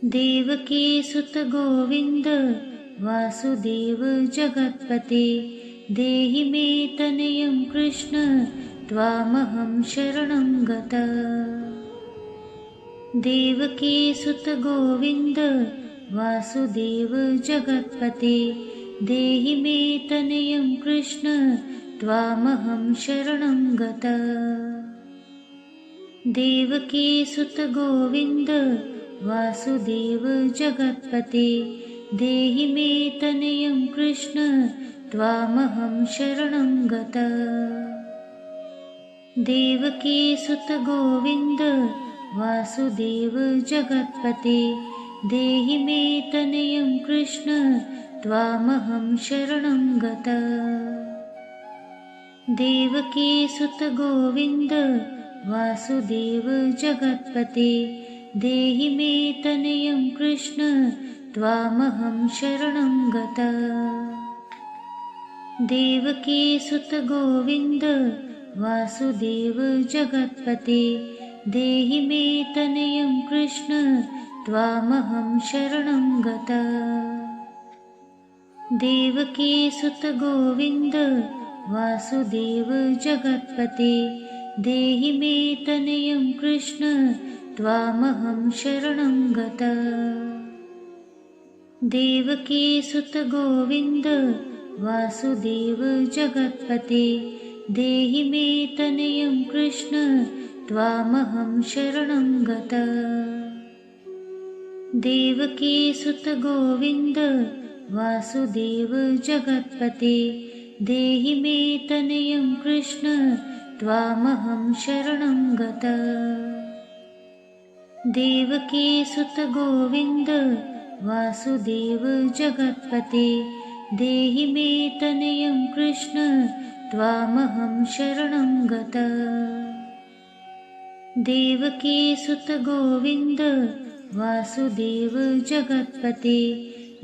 देवकी सुत गोविंद वासुदेव जगत्पते देहि मे तनयं कृष्ण त्वामहं शरणं गता। देवकी सुत गोविंद वासुदेव जगत्पते देहि मे तनयं कृष्ण त्वामहं शरणं गता। देवकी सुत गोविंद वासुदेव जगत्पते देहि मे तनयं कृष्ण त्वामहं शरणं गता। देवकी सुत गोविंद वासुदेव जगत्पते देहि मे तनयं कृष्ण त्वामहं शरणं गता। देवकी सुत गोविंद वासुदेव जगत्पते देहि मे तनयं कृष्ण त्वामहं शरणं गता। देवकी सुत गोविंद वासुदेव जगत्पते देहि मे तनयं कृष्ण त्वामहं शरणं गता। देवकी सुत गोविंद वासुदेव जगत्पते देहि मे तनयं कृष्ण त्वामहं शरणं गता। देवकी सुत गोविंद वासुदेव जगत्पते देहि मे तनयं कृष्ण त्वामहं शरणं गता। देवकी सुत गोविंद वासुदेव जगत्पते देहि मे तनयं कृष्ण त्वामहं शरणं गता। देवकी सुत गोविंद वासुदेव जगत्पते देहि मे तनयं कृष्ण त्वामहं शरणं गता। देवकी सुत गोविंद वासुदेव जगत्पते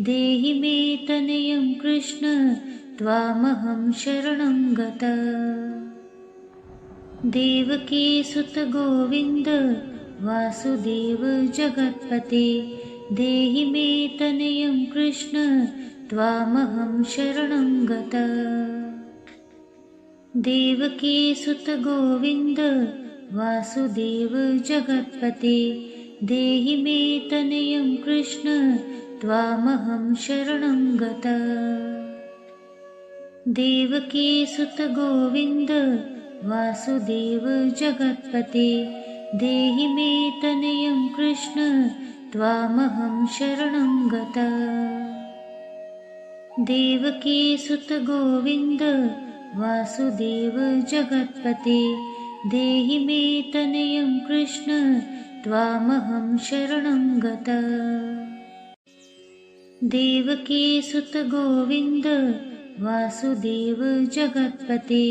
देहि मे तनयं कृष्ण त्वामहं शरणं गता। देवकी सुत गोविंद वासुदेव जगत्पते देहि मे तनयं कृष्ण त्वामहं शरणं गता। देवकी सुत गोविंद वासुदेव जगत्पते देहि मे तनयं कृष्ण त्वामहं शरणं गता। देवकी सुत गोविंद वासुदेव जगत्पते देहि मे तनयं कृष्ण त्वामहं शरणं गता। देवकी सुत गोविंद वासुदेव जगत्पते देहि मे तनयं कृष्ण त्वामहं शरणं गता। देवकी सुत गोविंद वासुदेव जगत्पते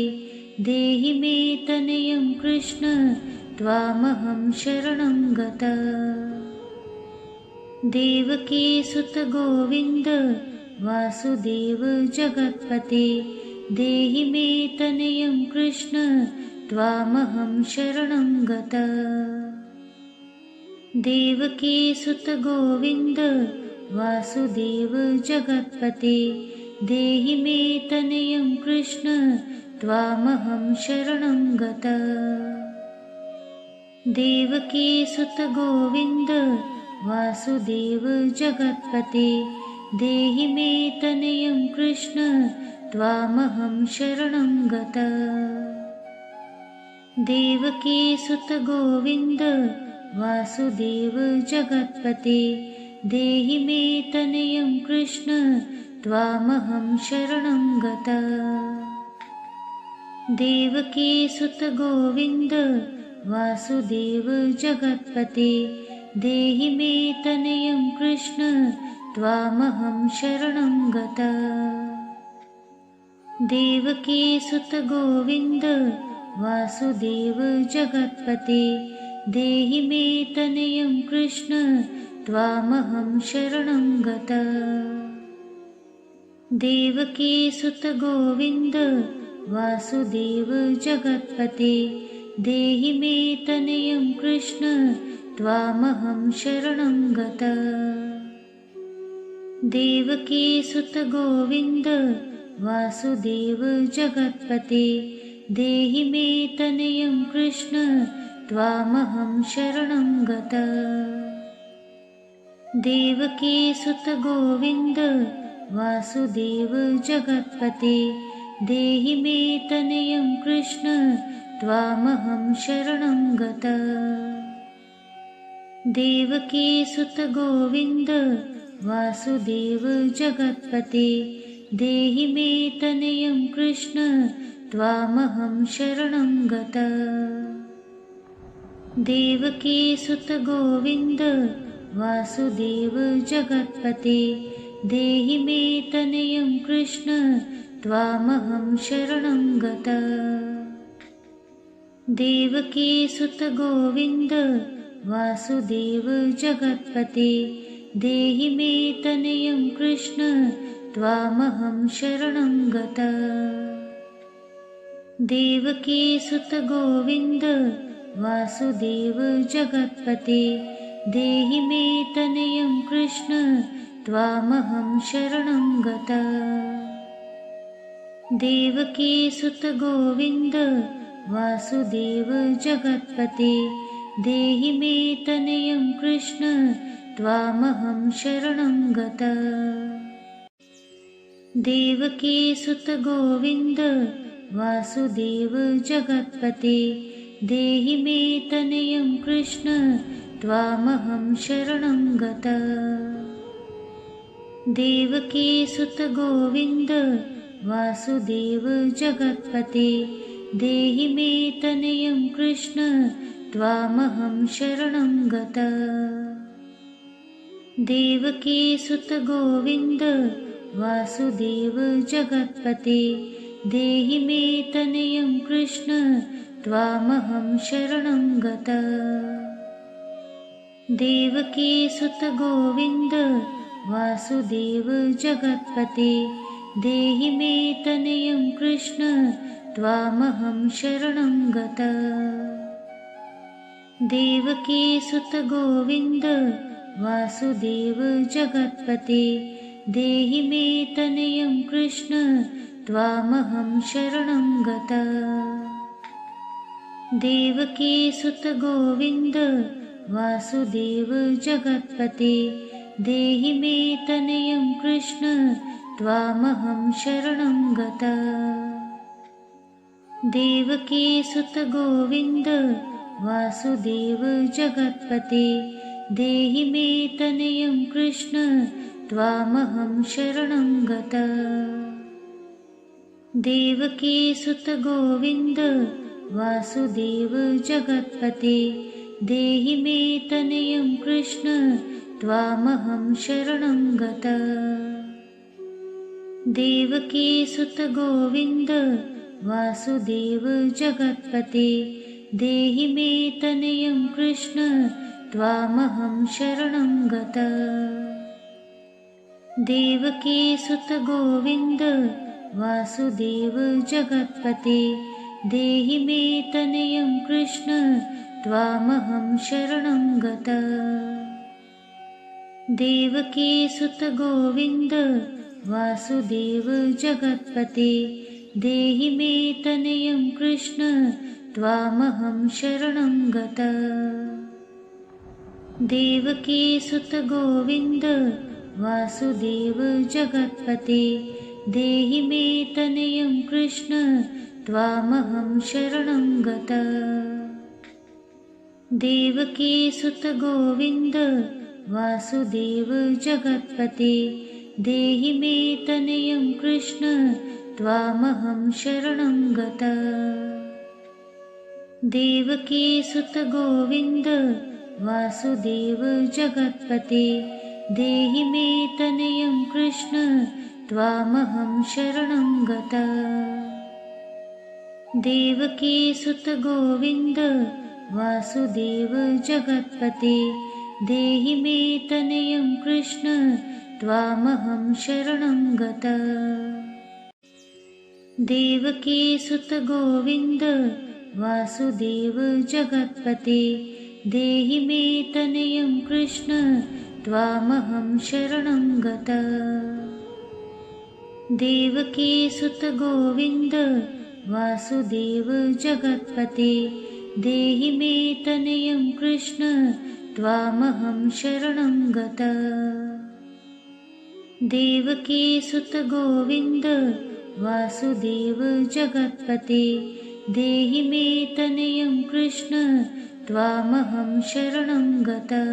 देहि मे तनयं कृष्ण त्वामहं शरणं गता। देवकी सुत गोविंद वासुदेव जगत्पते देहि मे तनयं कृष्ण त्वामहं शरणं गता। देवकी सुत गोविंद वासुदेव जगत्पते देहि मे तनयं कृष्ण त्वामहं शरणं गता। देवकी सुत गोविंद वासुदेव जगत्पते देहि मे तनयं कृष्ण त्वामहं शरणं गता। देवकी सुत गोविंद वासुदेव जगत्पते देहि मे तनयं कृष्ण त्वामहं शरणं गता। देवकी सुत गोविंद वासुदेव जगत्पते देहि मे तनयं कृष्ण त्वामहं शरणं गता। देवकी सुत गोविंद वासुदेव जगत्पते देहि मे तनयं कृष्ण त्वामहं शरणं गता। देवकी सुत गोविंद वासुदेव जगत्पते देहि मे तनयं कृष्ण त्वामहं शरणं गतः। देवकी सुत गोविन्द वासुदेव जगत्पते देहि मे तनयं कृष्ण त्वामहं शरणं गतः। देवकी सुत गोविन्द वासुदेव जगत्पते देहि मे तनयं कृष्ण त्वामहं शरणं गतः। देवकी सुत गोविन्द वासुदेव जगत्पते देहि मे तनयं कृष्ण त्वामहं शरणं गतः। देवकी सुत गोविन्द वासुदेव जगत्पते देहि मे तनयं कृष्ण त्वामहं शरणं गतः। देवकी सुत गोविन्द वासुदेव जगत्पते देहि मे तनयं कृष्ण त्वामहं शरणं गतः। देवकी सुत गोविन्द वासुदेव जगत्पते देहि मे तनयं कृष्ण त्वामहं शरणं गतः। देवकी सुत गोविन्द वासुदेव जगत्पते देहि मे तनयं कृष्ण त्वामहं शरणं गतः। देवकी सुत गोविन्द वासुदेव जगत्पते देहि मे तनयं कृष्ण त्वामहं शरणं गतः। देवकी सुत गोविन्द वासुदेव जगत्पते देहि मे तनयं कृष्ण त्वामहं शरणं गतः। देवकी सुत गोविन्द वासुदेव जगत्पते देहि मे तनयं कृष्ण त्वामहं शरणं गतः। देवकी सुत गोविन्द वासुदेव जगत्पते देहि मे तनयं कृष्ण त्वामहं शरणं गतः। देवकी सुत गोविन्द वासुदेव जगत्पते देहि मे तनयं कृष्ण त्वामहं शरणं गतः। देवकी सुत गोविन्द वासुदेव जगत्पते देहि मे तनयं कृष्ण त्वामहं शरणं गतः। देवकी सुत गोविन्द वासुदेव जगत्पते देहि मे तनयं कृष्ण त्वामहं शरणं गतः। देवकी सुत गोविन्द वासुदेव जगत्पते देहि मे तनयं कृष्ण त्वामहं शरणं गतः। देवकी सुत गोविन्द वासुदेव जगत्पते देहि मे तनयं कृष्ण त्वामहं शरणं गतः। देवकी सुत गोविन्द वासुदेव जगत्पते देहि मे तनयं कृष्ण त्वामहं शरणं गतः। देवकी सुत गोविन्द वासुदेव जगत्पते देहि मे तनयं कृष्ण त्वामहं शरणं गतः। देवकी सुत गोविन्द वासुदेव जगत्पते देहि मे तनयं कृष्ण त्वामहं शरणं गतः। देवकी सुत गोविन्द वासुदेव जगत्पते देहि मे तनयं कृष्ण त्वामहं शरणं गतः। देवकी सुत गोविन्द वासुदेव जगत्पते देहि मे तनयं कृष्ण त्वामहं शरणं गतः। देवकी सुत गोविन्द वासुदेव जगत्पते देहि मे तनयं कृष्ण त्वामहं शरणं गतः। देवकी सुत गोविन्द वासुदेव जगत्पते देहि मे तनयं कृष्ण त्वामहं शरणं गतः। देवकी सुत गोविन्द वासुदेव जगत्पते देहि मे तनयं कृष्ण त्वामहं शरणं गतः। देवकी सुत गोविन्द वासुदेव जगत्पते देहि मे तनयं कृष्ण त्वामहं शरणं गतः।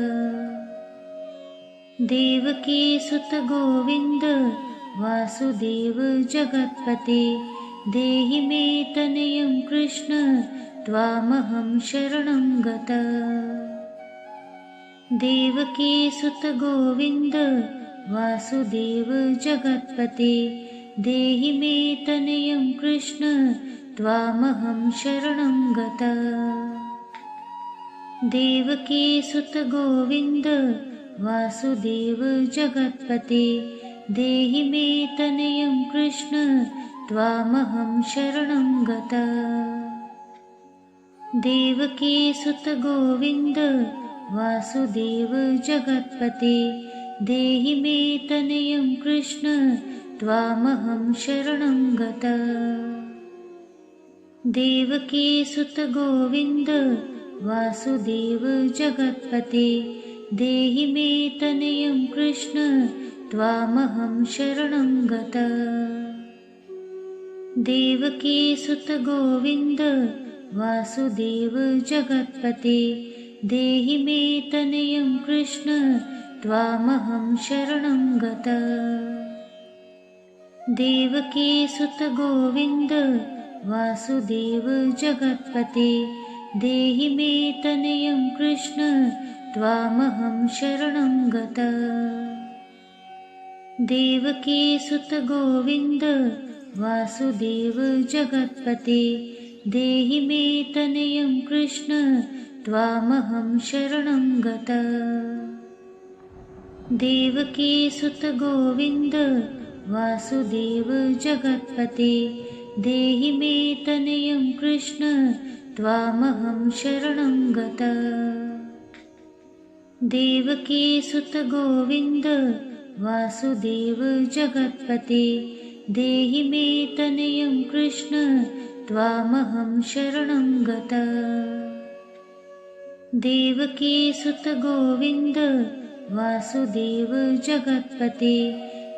देवकी सुत गोविन्द वासुदेव जगत्पते देहि मे तनयं कृष्ण त्वामहं शरणं गतः। देवकी सुत गोविन्द वासुदेव जगत्पते देहि मे तनयं कृष्ण त्वामहं शरणं गतः। देवकी सुत गोविन्द वासुदेव जगत्पते देहि मे तनयं कृष्ण त्वामहं शरणं गतः। देवकी सुत गोविन्द वासुदेव जगत्पते देहि मे तनयं कृष्ण त्वामहं शरणं गतः। देवकी सुत गोविन्द वासुदेव जगत्पते देहि मे तनयं कृष्ण त्वामहं शरणं गतः। देवकी सुत गोविन्द वासुदेव जगत्पते देहि मे तनयं कृष्ण त्वामहं शरणं गतः। देवकी सुत गोविन्द वासुदेव जगत्पते देहि मे तनयं कृष्ण त्वामहं शरणं गतः। देवकी सुत गोविन्द वासुदेव जगत्पते देहि मे तनयं कृष्ण त्वामहं शरणं गतः। देवकी सुत गोविन्द वासुदेव जगत्पते देहि मे तनयं कृष्ण त्वामहं शरणं गतः। देवकी सुत गोविन्द वासुदेव जगत्पते देहि मे तनयं कृष्ण त्वामहं शरणं गतः। देवकी सुत गोविन्द वासुदेव जगत्पते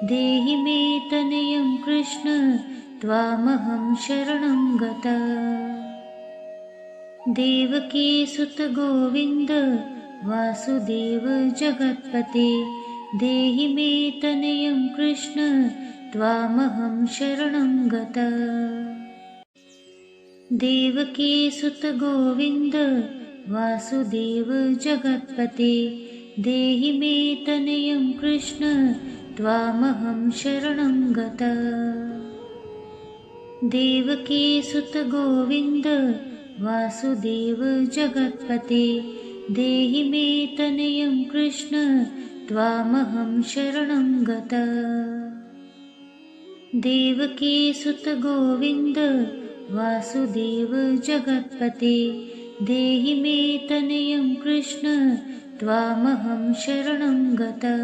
देहि मे तनयं कृष्ण त्वामहं शरणं गतः। देवकी सुत गोविन्द वासुदेव जगत्पते देहि मे तनयं कृष्ण त्वामहं शरणं गतः। देवकी सुत गोविन्द वासुदेव जगत्पते देहि मे तनयं कृष्ण त्वामहं शरणं गतः। देवकी सुत गोविन्द वासुदेव जगत्पते देहि मे तनयं कृष्ण त्वामहं शरणं गतः। देवकी सुत गोविन्द वासुदेव जगत्पते देहि मे तनयं कृष्ण त्वामहं शरणं गतः।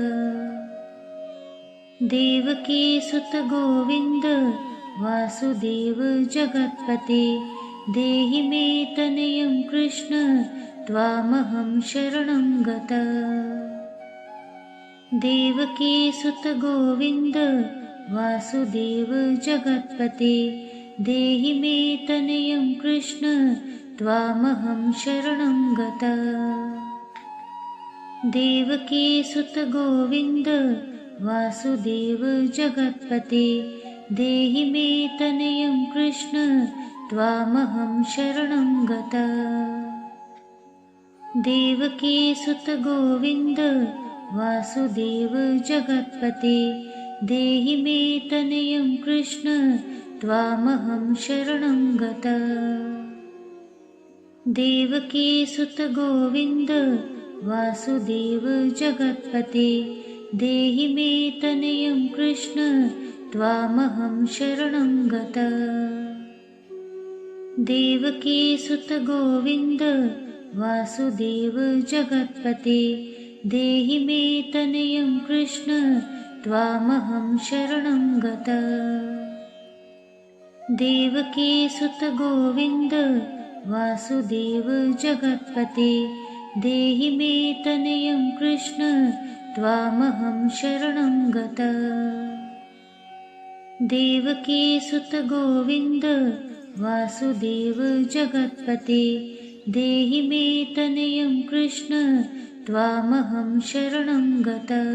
देवकी सुत गोविन्द वासुदेव जगत्पते देहि मे तनयं कृष्ण त्वामहं शरणं गतः। देवकी सुत गोविन्द वासुदेव जगत्पते देहि मे तनयं कृष्ण त्वामहं शरणं गतः। देवकी सुत गोविन्द वासुदेव जगत्पते देहि मे तनयं कृष्ण त्वामहं शरणं गतः। देवकी सुत गोविन्द वासुदेव जगत्पते देहि मे तनयं कृष्ण त्वामहं शरणं गतः। देवकी सुत गोविन्द वासुदेव जगत्पते देहि मे तनयं कृष्ण त्वामहं शरणं गतः। देवकी सुत गोविन्द वासुदेव जगत्पते देहि मे तनयं कृष्ण त्वामहं शरणं गतः। देवकी सुत गोविन्द वासुदेव जगत्पते देहि मे तनयं कृष्ण त्वामहं शरणं गतः। देवकी सुत गोविन्द वासुदेव जगत्पते देहि मे तनयं कृष्ण त्वामहं शरणं गतः।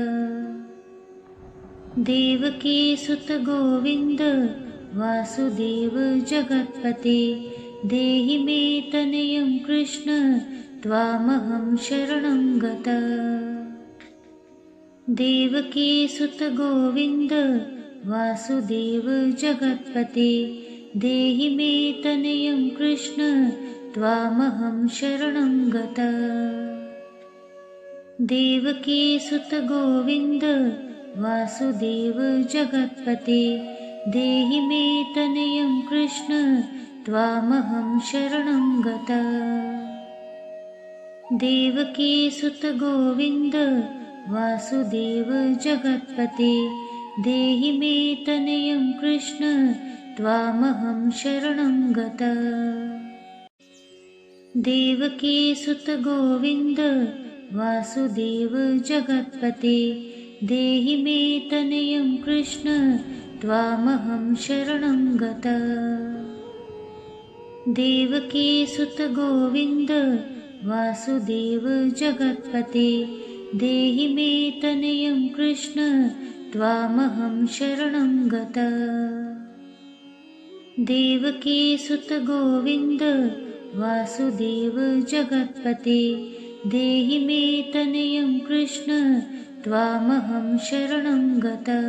देवकी सुत गोविन्द वासुदेव जगत्पते देहि मे तनयं कृष्ण त्वामहं शरणं गतः। देवकी सुत गोविन्द वासुदेव जगत्पते देहि मे तनयं कृष्ण त्वामहं शरणं गतः। देवकी सुत गोविन्द वासुदेव जगत्पते देहि मे तनयं कृष्ण त्वामहं शरणं गतः। देवकी सुत गोविन्द वासुदेव जगत्पते देहि मे तनयं कृष्ण त्वामहं शरणं गतः। देवकी सुत गोविन्द वासुदेव जगत्पते देहि मे तनयं कृष्ण त्वामहं शरणं गतः। देवकी सुत गोविन्द वासुदेव जगत्पते देहि मे तनयं कृष्ण त्वामहं शरणं गतः। देवकी सुत गोविन्द वासुदेव जगत्पते देहि मे तनयं कृष्ण त्वामहं शरणं गतः।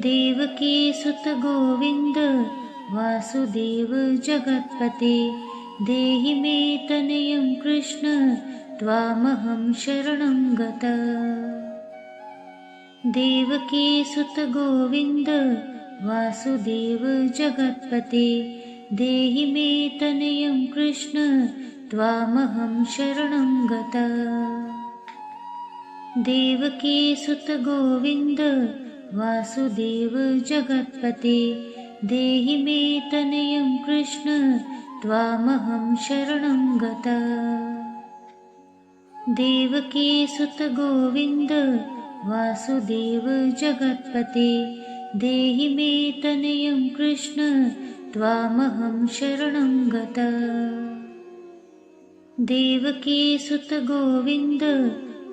देवकी सुत गोविन्द वासुदेव जगत्पते देहि मे तनयं कृष्ण त्वामहं शरणं गतः। देवकी सुत गोविन्द वासुदेव जगत्पते देहि मे तनयं कृष्ण त्वामहं शरणं गतः। देवकी सुत गोविन्द वासुदेव जगत्पते देहि मे तनयं कृष्ण त्वामहं शरणं गतः। देवकी सुत गोविन्द वासुदेव जगत्पते देहि मे तनयं कृष्ण त्वामहं शरणं गतः। देवकी सुत गोविन्द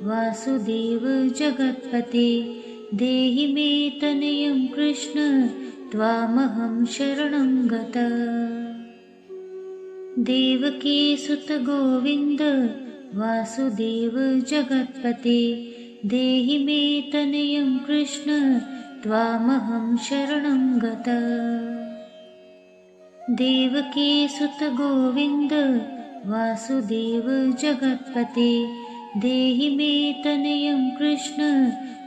वासुदेव जगत्पते देहि मे तनयं कृष्ण त्वामहं शरणं गतः। देवकी सुत गोविन्द वासुदेव जगत्पते देहि मे तनयं कृष्ण त्वामहं शरणं गतः। देवकी सुत गोविन्द वासुदेव जगत्पते देहि मे तनयं कृष्ण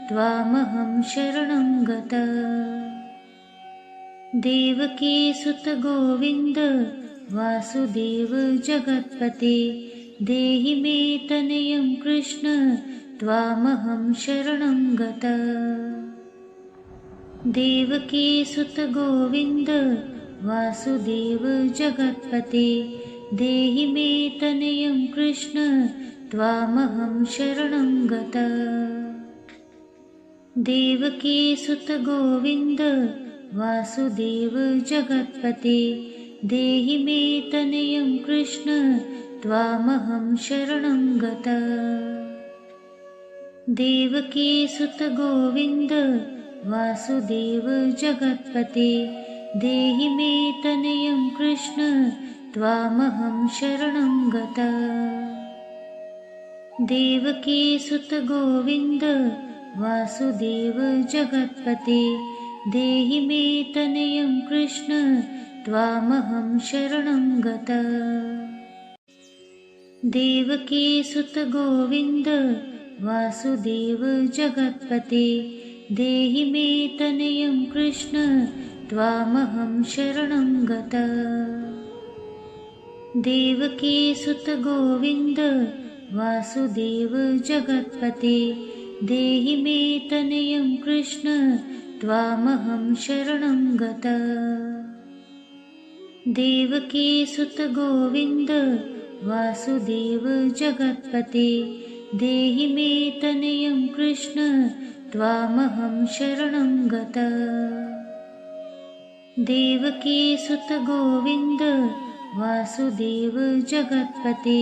त्वामहं शरणं गतः। देवकी सुत गोविन्द वासुदेव जगत्पते देहि मे तनयं कृष्ण त्वामहं शरणं गतः। देवकी सुत गोविन्द वासुदेव जगत्पते देहि मे तनयं कृष्ण त्वामहं शरणं गतः। देवकी सुत गोविन्द वासुदेव जगत्पते देहि मे तनयं कृष्ण त्वामहं शरणं गतः। देवकी सुत गोविन्द वासुदेव जगत्पते देहि मे तनयं कृष्ण त्वामहं शरणं गतः। देवकी सुत गोविन्द वासुदेव जगत्पते देहि मे तनयं कृष्ण त्वामहं शरणं गतः। देवकी सुत गोविन्द वासुदेव जगत्पते देहि मे तनयं कृष्ण त्वामहं शरणं गतः। देवकी सुत गोविंद वासुदेव जगत्पते देहि मे तनयं कृष्ण त्वामहं शरणं गतः। देवकी सुत गोविंद वासुदेव जगत्पते देहि मे तनयं कृष्ण त्वामहं शरणं गतः। देवकी सुत गोविंद वासुदेव जगत्पते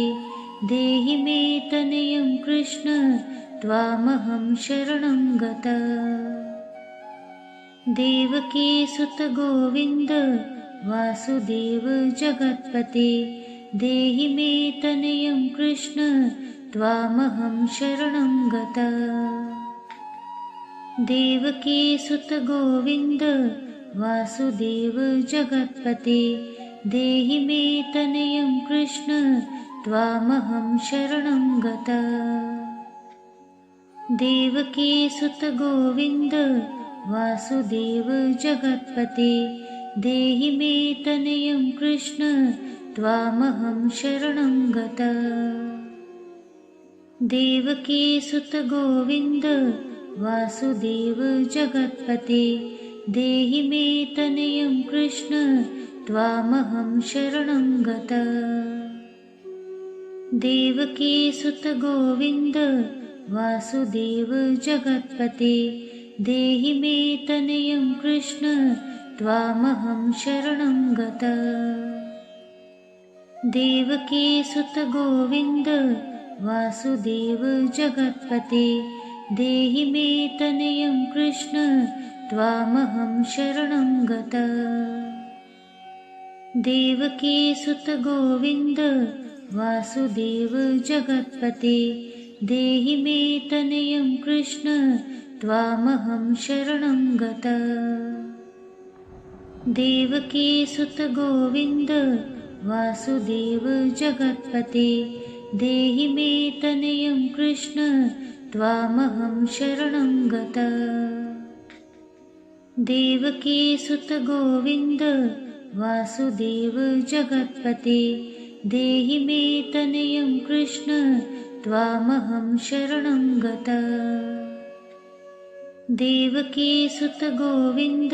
देहि मे तनयं कृष्ण त्वामहं शरणं गतः। देवकी सुत गोविंद वासुदेव जगत्पते देहि मे तनयं कृष्ण त्वामहं शरणं गतः। देवकी सुत गोविंद वासुदेव जगत्पते देहि मे तनयं कृष्ण त्वामहं शरणं गतः। देवकी सुत गोविंद वासुदेव जगत्पते देहि मे तनयं कृष्ण त्वामहं शरणं गतः। देवकी सुत गोविंद वासुदेव जगत्पते देहि मे तनयं कृष्ण त्वामहं शरणं गतः। देवकी सुत गोविंद वासुदेव जगत्पते देहि मे तनयं कृष्ण त्वामहं शरणं गतः। देवकी सुत गोविंद वासुदेव जगत्पते देहि मे तनयं कृष्ण त्वामहं शरणं गतः। देवकी सुत गोविंद वासुदेव जगत्पते देहि मे तनयं कृष्ण त्वामहं शरणं गतः। देवकी सुत गोविंद वासुदेव जगत्पते देहि मे तनयं कृष्ण त्वामहं शरणं गतः। देवकी सुत गोविंद वासुदेव जगत्पते देहि मे तनयं कृष्ण त्वामहं शरणं गतः। देवकी सुत गोविंद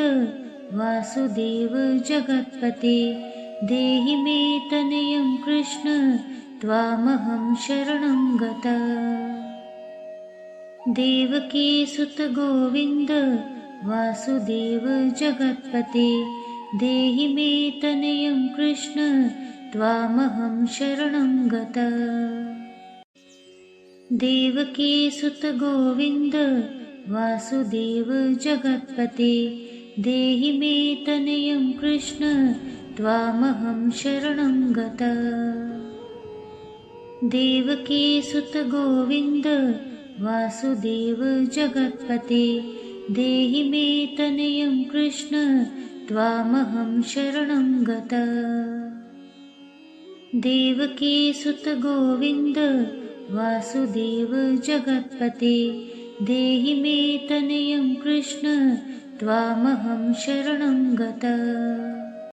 वासुदेव जगत्पते देहि मे तनयं कृष्ण त्वामहं शरणं गतः। देवकी सुत गोविंद वासुदेव जगत्पते देहि मे तनयं कृष्ण त्वामहं शरणं गतः। देवकी सुत गोविंद वासुदेव जगत्पते देहि मे तनयं कृष्ण त्वामहं शरणं गतः। देवकी सुत गोविंद वासुदेव जगत्पते देहि मे तनयं कृष्ण त्वामहं शरणं गतः। देवकी सुत गोविंद वासुदेव जगत्पते देहि मे तनयं कृष्ण त्वामहं शरणं गतः।